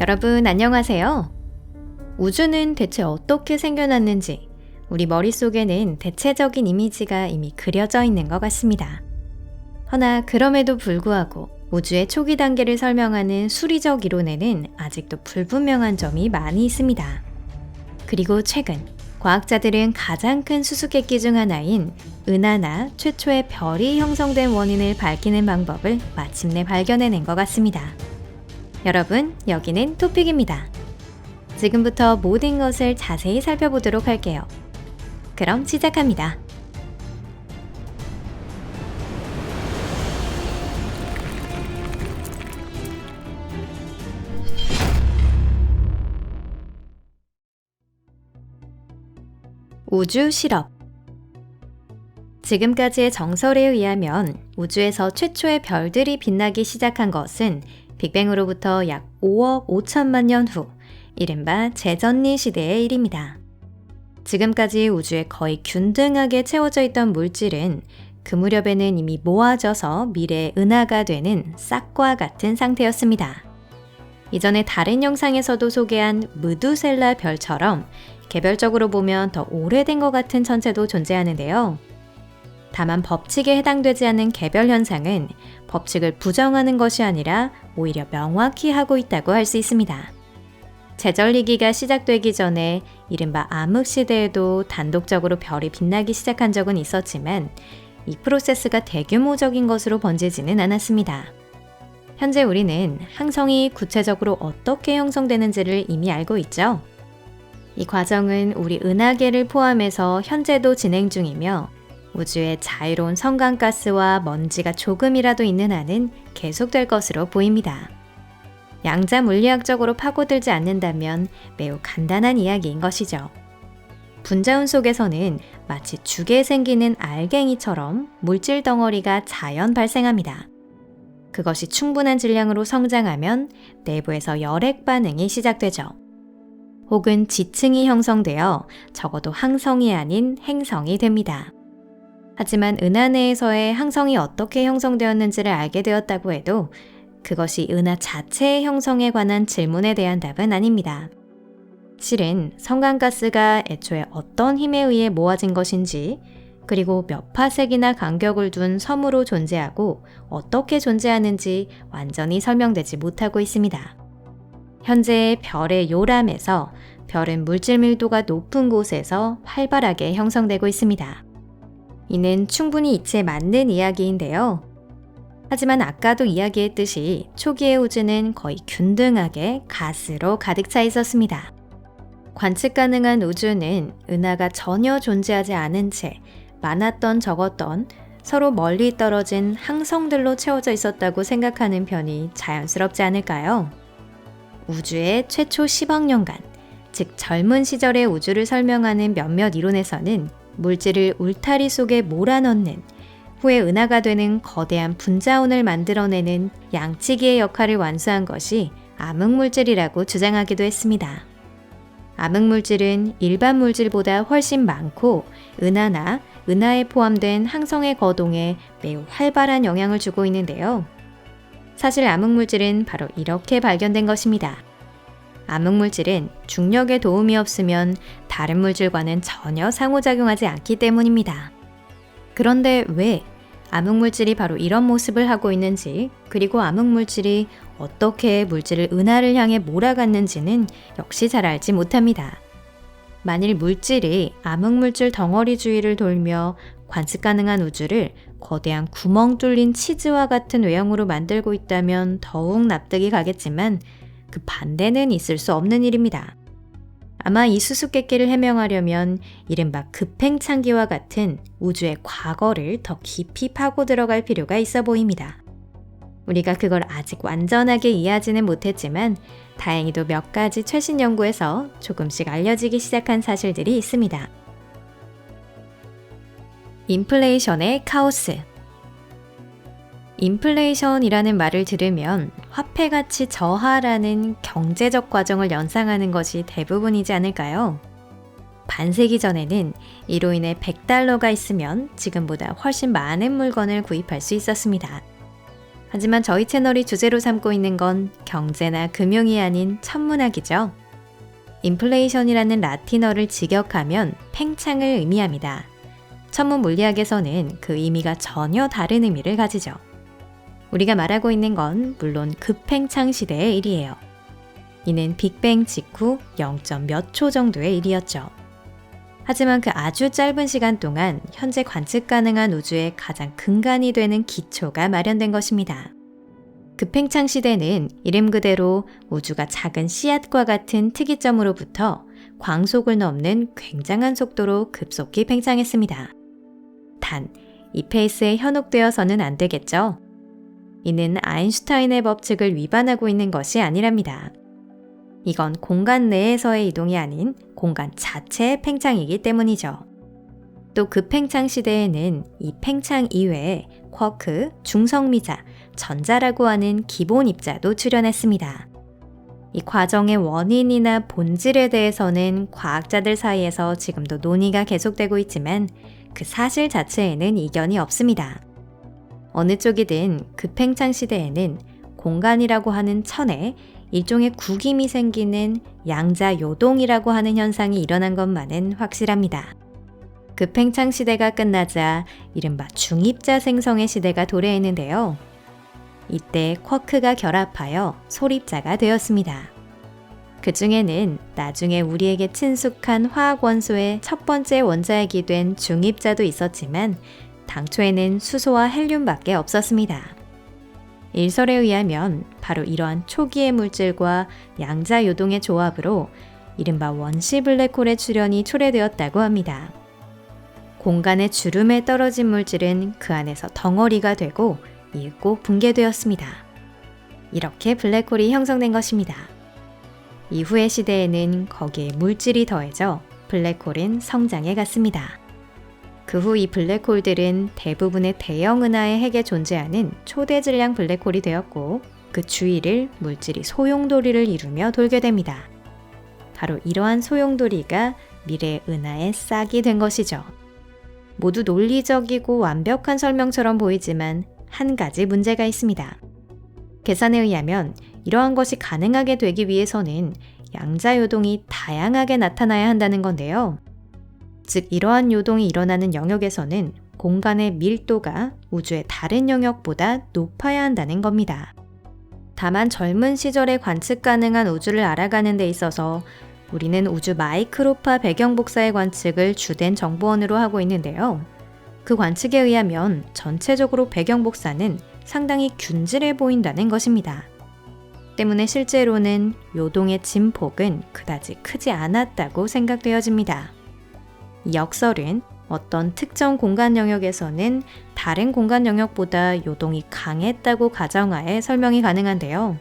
여러분 안녕하세요. 우주는 대체 어떻게 생겨났는지 우리 머릿속에는 대체적인 이미지가 이미 그려져 있는 것 같습니다. 허나 그럼에도 불구하고 우주의 초기 단계를 설명하는 수리적 이론에는 아직도 불분명한 점이 많이 있습니다. 그리고 최근 과학자들은 가장 큰 수수께끼 중 하나인 은하나 최초의 별이 형성된 원인을 밝히는 방법을 마침내 발견해낸 것 같습니다. 여러분, 여기는 토픽입니다. 지금부터 모든 것을 자세히 살펴보도록 할게요. 그럼 시작합니다. 우주 실험. 지금까지의 정설에 의하면 우주에서 최초의 별들이 빛나기 시작한 것은 빅뱅으로부터 약 5억 5천만 년 후, 이른바 재전리 시대의 일입니다. 지금까지 우주에 거의 균등하게 채워져 있던 물질은 그 무렵에는 이미 모아져서 미래의 은하가 되는 싹과 같은 상태였습니다. 이전에 다른 영상에서도 소개한 무두셀라 별처럼 개별적으로 보면 더 오래된 것 같은 천체도 존재하는데요. 다만 법칙에 해당되지 않는 개별 현상은 법칙을 부정하는 것이 아니라 오히려 명확히 하고 있다고 할 수 있습니다. 재전리기가 시작되기 전에 이른바 암흑시대에도 단독적으로 별이 빛나기 시작한 적은 있었지만 이 프로세스가 대규모적인 것으로 번지지는 않았습니다. 현재 우리는 항성이 구체적으로 어떻게 형성되는지를 이미 알고 있죠. 이 과정은 우리 은하계를 포함해서 현재도 진행 중이며 우주에 자유로운 성간가스와 먼지가 조금이라도 있는 한은 계속될 것으로 보입니다. 양자 물리학적으로 파고들지 않는다면 매우 간단한 이야기인 것이죠. 분자운 속에서는 마치 죽에 생기는 알갱이처럼 물질 덩어리가 자연 발생합니다. 그것이 충분한 질량으로 성장하면 내부에서 열핵 반응이 시작되죠. 혹은 지층이 형성되어 적어도 항성이 아닌 행성이 됩니다. 하지만 은하 내에서의 항성이 어떻게 형성되었는지를 알게 되었다고 해도 그것이 은하 자체의 형성에 관한 질문에 대한 답은 아닙니다. 실은 성간가스가 애초에 어떤 힘에 의해 모아진 것인지, 그리고 몇 파색이나 간격을 둔 섬으로 존재하고 어떻게 존재하는지 완전히 설명되지 못하고 있습니다. 현재의 별의 요람에서 별은 물질 밀도가 높은 곳에서 활발하게 형성되고 있습니다. 이는 충분히 이치에 맞는 이야기인데요. 하지만 아까도 이야기했듯이 초기의 우주는 거의 균등하게 가스로 가득 차 있었습니다. 관측 가능한 우주는 은하가 전혀 존재하지 않은 채 많았던 적었던 서로 멀리 떨어진 항성들로 채워져 있었다고 생각하는 편이 자연스럽지 않을까요? 우주의 최초 10억 년간, 즉 젊은 시절의 우주를 설명하는 몇몇 이론에서는 물질을 울타리 속에 몰아넣는, 후에 은하가 되는 거대한 분자운을 만들어내는 양치기의 역할을 완수한 것이 암흑물질이라고 주장하기도 했습니다. 암흑물질은 일반 물질보다 훨씬 많고 은하나 은하에 포함된 항성의 거동에 매우 활발한 영향을 주고 있는데요. 사실 암흑물질은 바로 이렇게 발견된 것입니다. 암흑물질은 중력의 도움이 없으면 다른 물질과는 전혀 상호작용하지 않기 때문입니다. 그런데 왜 암흑물질이 바로 이런 모습을 하고 있는지, 그리고 암흑물질이 어떻게 물질을 은하를 향해 몰아갔는지는 역시 잘 알지 못합니다. 만일 물질이 암흑물질 덩어리 주위를 돌며 관측 가능한 우주를 거대한 구멍 뚫린 치즈와 같은 외형으로 만들고 있다면 더욱 납득이 가겠지만 그 반대는 있을 수 없는 일입니다. 아마 이 수수께끼를 해명하려면 이른바 급행창기와 같은 우주의 과거를 더 깊이 파고 들어갈 필요가 있어 보입니다. 우리가 그걸 아직 완전하게 이해하지는 못했지만 다행히도 몇 가지 최신 연구에서 조금씩 알려지기 시작한 사실들이 있습니다. 인플레이션의 카오스. 인플레이션이라는 말을 들으면 화폐가치 저하라는 경제적 과정을 연상하는 것이 대부분이지 않을까요? 반세기 전에는 이로 인해 $100가 있으면 지금보다 훨씬 많은 물건을 구입할 수 있었습니다. 하지만 저희 채널이 주제로 삼고 있는 건 경제나 금융이 아닌 천문학이죠. 인플레이션이라는 라틴어를 직역하면 팽창을 의미합니다. 천문 물리학에서는 그 의미가 전혀 다른 의미를 가지죠. 우리가 말하고 있는 건 물론 급팽창 시대의 일이에요. 이는 빅뱅 직후 0. 몇 초 정도의 일이었죠. 하지만 그 아주 짧은 시간 동안 현재 관측 가능한 우주의 가장 근간이 되는 기초가 마련된 것입니다. 급팽창 시대는 이름 그대로 우주가 작은 씨앗과 같은 특이점으로부터 광속을 넘는 굉장한 속도로 급속히 팽창했습니다. 단, 이 페이스에 현혹되어서는 안 되겠죠? 이는 아인슈타인의 법칙을 위반하고 있는 것이 아니랍니다. 이건 공간 내에서의 이동이 아닌 공간 자체의 팽창이기 때문이죠. 또 급팽창 시대에는 이 팽창 이외에 쿼크, 중성미자, 전자라고 하는 기본 입자도 출현했습니다. 이 과정의 원인이나 본질에 대해서는 과학자들 사이에서 지금도 논의가 계속되고 있지만 그 사실 자체에는 이견이 없습니다. 어느 쪽이든 급팽창 시대에는 공간이라고 하는 천에 일종의 구김이 생기는 양자요동이라고 하는 현상이 일어난 것만은 확실합니다. 급팽창 시대가 끝나자 이른바 중입자 생성의 시대가 도래했는데요. 이때 쿼크가 결합하여 소립자가 되었습니다. 그 중에는 나중에 우리에게 친숙한 화학 원소의 첫 번째 원자핵이 된 중입자도 있었지만 당초에는 수소와 헬륨밖에 없었습니다. 일설에 의하면 바로 이러한 초기의 물질과 양자요동의 조합으로 이른바 원시 블랙홀의 출현이 초래되었다고 합니다. 공간의 주름에 떨어진 물질은 그 안에서 덩어리가 되고 이윽고 붕괴되었습니다. 이렇게 블랙홀이 형성된 것입니다. 이후의 시대에는 거기에 물질이 더해져 블랙홀은 성장해 갔습니다. 그 후 이 블랙홀들은 대부분의 대형 은하의 핵에 존재하는 초대 질량 블랙홀이 되었고 그 주위를 물질이 소용돌이를 이루며 돌게 됩니다. 바로 이러한 소용돌이가 미래의 은하의 싹이 된 것이죠. 모두 논리적이고 완벽한 설명처럼 보이지만 한 가지 문제가 있습니다. 계산에 의하면 이러한 것이 가능하게 되기 위해서는 양자요동이 다양하게 나타나야 한다는 건데요. 즉 이러한 요동이 일어나는 영역에서는 공간의 밀도가 우주의 다른 영역보다 높아야 한다는 겁니다. 다만 젊은 시절에 관측 가능한 우주를 알아가는 데 있어서 우리는 우주 마이크로파 배경 복사의 관측을 주된 정보원으로 하고 있는데요. 그 관측에 의하면 전체적으로 배경 복사는 상당히 균질해 보인다는 것입니다. 때문에 실제로는 요동의 진폭은 그다지 크지 않았다고 생각되어집니다. 이 역설은 어떤 특정 공간 영역에서는 다른 공간 영역보다 요동이 강했다고 가정하에 설명이 가능한데요.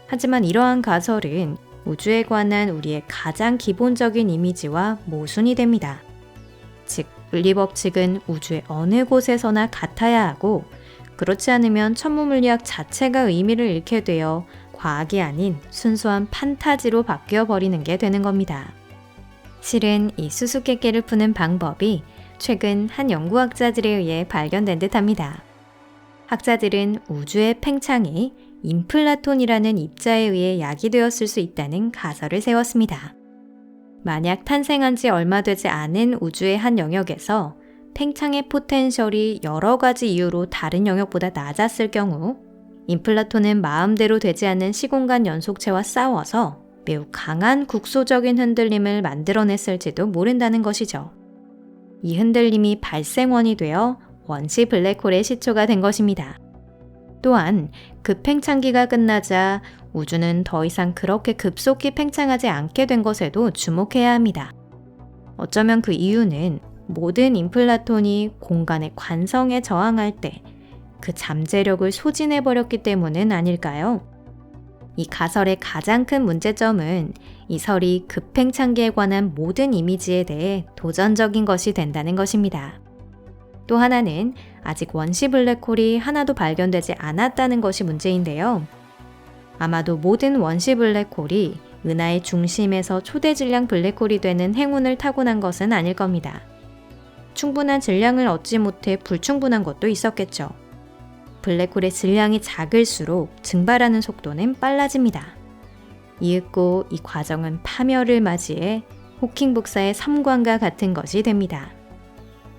하지만 이러한 가설은 우주에 관한 우리의 가장 기본적인 이미지와 모순이 됩니다. 즉, 물리법칙은 우주의 어느 곳에서나 같아야 하고 그렇지 않으면 천문물리학 자체가 의미를 잃게 되어 과학이 아닌 순수한 판타지로 바뀌어 버리는 게 되는 겁니다. 실은 이 수수께끼를 푸는 방법이 최근 한 연구학자들에 의해 발견된 듯합니다. 학자들은 우주의 팽창이 인플라톤이라는 입자에 의해 야기되었을 수 있다는 가설을 세웠습니다. 만약 탄생한 지 얼마 되지 않은 우주의 한 영역에서 팽창의 포텐셜이 여러 가지 이유로 다른 영역보다 낮았을 경우 인플라톤은 마음대로 되지 않는 시공간 연속체와 싸워서 매우 강한 국소적인 흔들림을 만들어냈을지도 모른다는 것이죠. 이 흔들림이 발생원이 되어 원시 블랙홀의 시초가 된 것입니다. 또한 급팽창기가 끝나자 우주는 더 이상 그렇게 급속히 팽창하지 않게 된 것에도 주목해야 합니다. 어쩌면 그 이유는 모든 인플라톤이 공간의 관성에 저항할 때 그 잠재력을 소진해버렸기 때문은 아닐까요? 이 가설의 가장 큰 문제점은 이 설이 급팽창기에 관한 모든 이미지에 대해 도전적인 것이 된다는 것입니다. 또 하나는 아직 원시 블랙홀이 하나도 발견되지 않았다는 것이 문제인데요. 아마도 모든 원시 블랙홀이 은하의 중심에서 초대 질량 블랙홀이 되는 행운을 타고난 것은 아닐 겁니다. 충분한 질량을 얻지 못해 불충분한 것도 있었겠죠. 블랙홀의 질량이 작을수록 증발하는 속도는 빨라집니다. 이윽고 이 과정은 파멸을 맞이해 호킹 복사의 3관과 같은 것이 됩니다.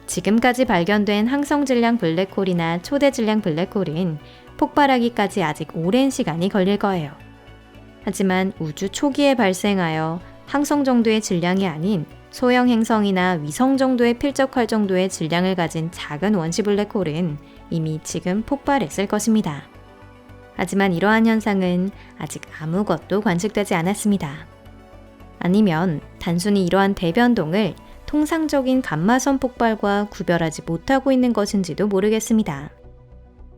지금까지 발견된 항성 질량 블랙홀이나 초대 질량 블랙홀은 폭발하기까지 아직 오랜 시간이 걸릴 거예요. 하지만 우주 초기에 발생하여 항성 정도의 질량이 아닌 소형 행성이나 위성 정도에 필적할 정도의 질량을 가진 작은 원시 블랙홀은 이미 지금 폭발했을 것입니다. 하지만 이러한 현상은 아직 아무것도 관측되지 않았습니다. 아니면 단순히 이러한 대변동을 통상적인 감마선 폭발과 구별하지 못하고 있는 것인지도 모르겠습니다.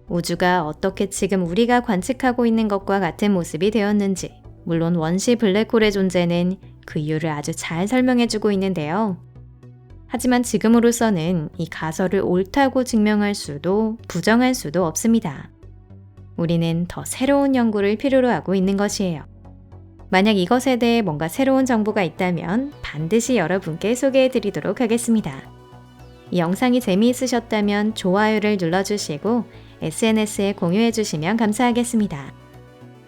우주가 어떻게 지금 우리가 관측하고 있는 것과 같은 모습이 되었는지, 물론 원시 블랙홀의 존재는 그 이유를 아주 잘 설명해주고 있는데요. 하지만 지금으로서는 이 가설을 옳다고 증명할 수도 부정할 수도 없습니다. 우리는 더 새로운 연구를 필요로 하고 있는 것이에요. 만약 이것에 대해 뭔가 새로운 정보가 있다면 반드시 여러분께 소개해드리도록 하겠습니다. 이 영상이 재미있으셨다면 좋아요를 눌러주시고 SNS에 공유해주시면 감사하겠습니다.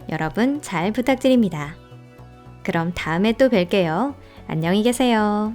여러분 잘 부탁드립니다. 그럼 다음에 또 뵐게요. 안녕히 계세요.